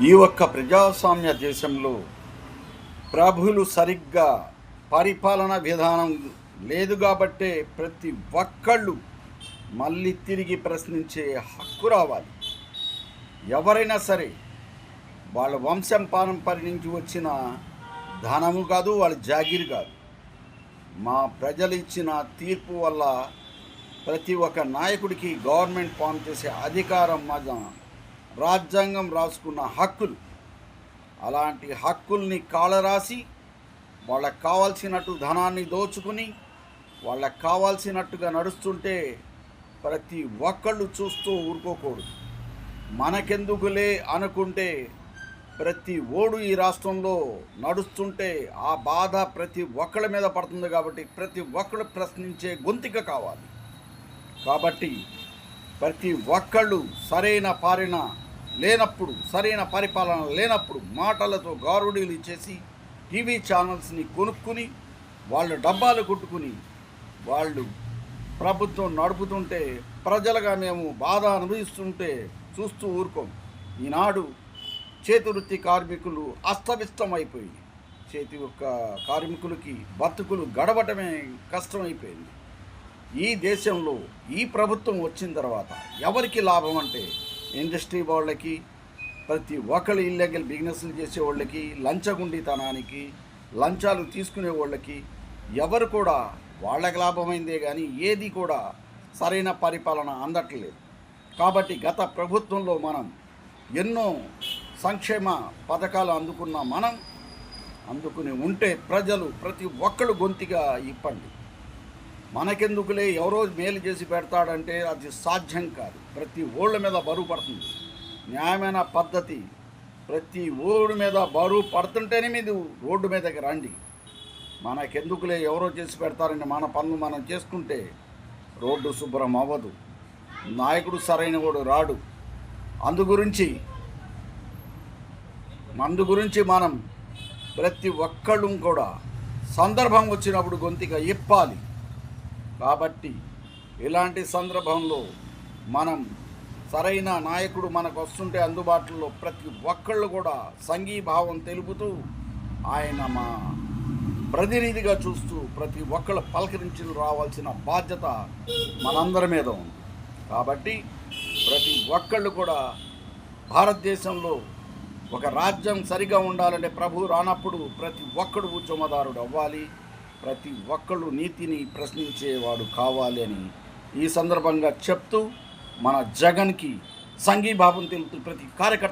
ఈ ఒక్క ప్రజాస్వామ్య దేశంలో ప్రభులు సరిగ్గా పరిపాలన విధానం లేదు కాబట్టే ప్రతి ఒక్కళ్ళు మళ్ళీ తిరిగి ప్రశ్నించే హక్కు రావాలి. ఎవరైనా సరే వాళ్ళ వంశం పారంపర్యం నుంచి వచ్చిన ధనము కాదు, వాళ్ళ జాగీరు కాదు. మా ప్రజలు ఇచ్చిన తీర్పు వల్ల ప్రతి ఒక్క నాయకుడికి గవర్నమెంట్ ఫామ్ చేసే అధికారం మన రాజ్యాంగం రాసుకున్న హక్కులు. అలాంటి హక్కుల్ని కాలరాసి వాళ్ళకు కావాల్సినట్టు ధనాన్ని దోచుకుని వాళ్ళకు కావాల్సినట్టుగా నడుస్తుంటే ప్రతి ఒక్కళ్ళు చూస్తూ ఊరుకోకూడదు. మనకెందుకులే అనుకుంటే ప్రతి ఓడు ఈ రాష్ట్రంలో నడుస్తుంటే ఆ బాధ ప్రతి ఒక్కళ్ళ మీద పడుతుంది. కాబట్టి ప్రతి ఒక్కళ్ళు ప్రశ్నించే గొంతుక కావాలి. కాబట్టి ప్రతి ఒక్కళ్ళు సరైన పాలన లేనప్పుడు, సరైన పరిపాలన లేనప్పుడు మాటలతో గారుడీలు చేసి టీవీ ఛానల్స్ని కొనుక్కుని వాళ్ళు డబ్బాలు కొట్టుకుని వాళ్ళు ప్రభుత్వం నడుపుతుంటే ప్రజలుగా మేము బాధ అనుభవిస్తుంటే చూస్తూ ఊరుకోం. ఈనాడు చేతివృత్తి కార్మికులు అస్తవ్యస్తమైపోయింది. చేతి యొక్క కార్మికులకి బతుకులు గడవటమే కష్టమైపోయింది. ఈ దేశంలో ఈ ప్రభుత్వం వచ్చిన తర్వాత ఎవరికి లాభం అంటే ఇండస్ట్రీ వాళ్ళకి, ప్రతి ఒక్కళ్ళు ఇల్లీగల్ బిజినెస్లు చేసే వాళ్ళకి, లంచగుండితనానికి, లంచాలు తీసుకునే వాళ్ళకి ఎవరు కూడా వాళ్ళకి లాభమైందే కానీ ఏది కూడా సరైన పరిపాలన అందట్లేదు. కాబట్టి గత ప్రభుత్వంలో మనం ఎన్నో సంక్షేమ పథకాలు అందుకుని ఉంటే ప్రజలు ప్రతి ఒక్కళ్ళు గొంతుగా ఇప్పండి. మనకెందుకులే ఎవరో మేలు చేసి పెడతాడంటే అది సాధ్యం కాదు. ప్రతి ఓళ్ళ మీద బరువు పడుతుంది. న్యాయమైన పద్ధతి ప్రతి ఊరి మీద బరువు పడుతుంటేనే మీరు రోడ్డు మీదకి రండి. మనకెందుకులే ఎవరో చేసి పెడతారని మన పనులు మనం చేసుకుంటే రోడ్డు శుభ్రం అవ్వదు, నాయకుడు సరైన వాడు రాడు. అందు గురించి మనం ప్రతి ఒక్కళ్ళు కూడా సందర్భం వచ్చినప్పుడు గొంతుగా ఇప్పాలి. కాబట్టి ఇలాంటి సందర్భంలో మనం సరైన నాయకుడు మనకు వస్తుంటే అందుబాటులో ప్రతి ఒక్కళ్ళు కూడా సంఘీభావం తెలుపుతూ ఆయన మా ప్రతినిధిగా చూస్తూ ప్రతి ఒక్కళ్ళు పలకరించి రావాల్సిన బాధ్యత మనందరి మీద ఉంది. కాబట్టి ప్రతి ఒక్కళ్ళు కూడా భారతదేశంలో ఒక రాజ్యం సరిగా ఉండాలంటే ప్రభువు రానప్పుడు ప్రతి ఒక్కడు ఉద్యమదారుడు అవ్వాలి, ప్రతి ఒక్కళ్ళు నీతిని ప్రశ్నించేవాడు కావాలి అని ఈ సందర్భంగా చెప్తూ మన జగన్కి సంఘీభావం తెలుపుతూ ప్రతి కార్యకర్త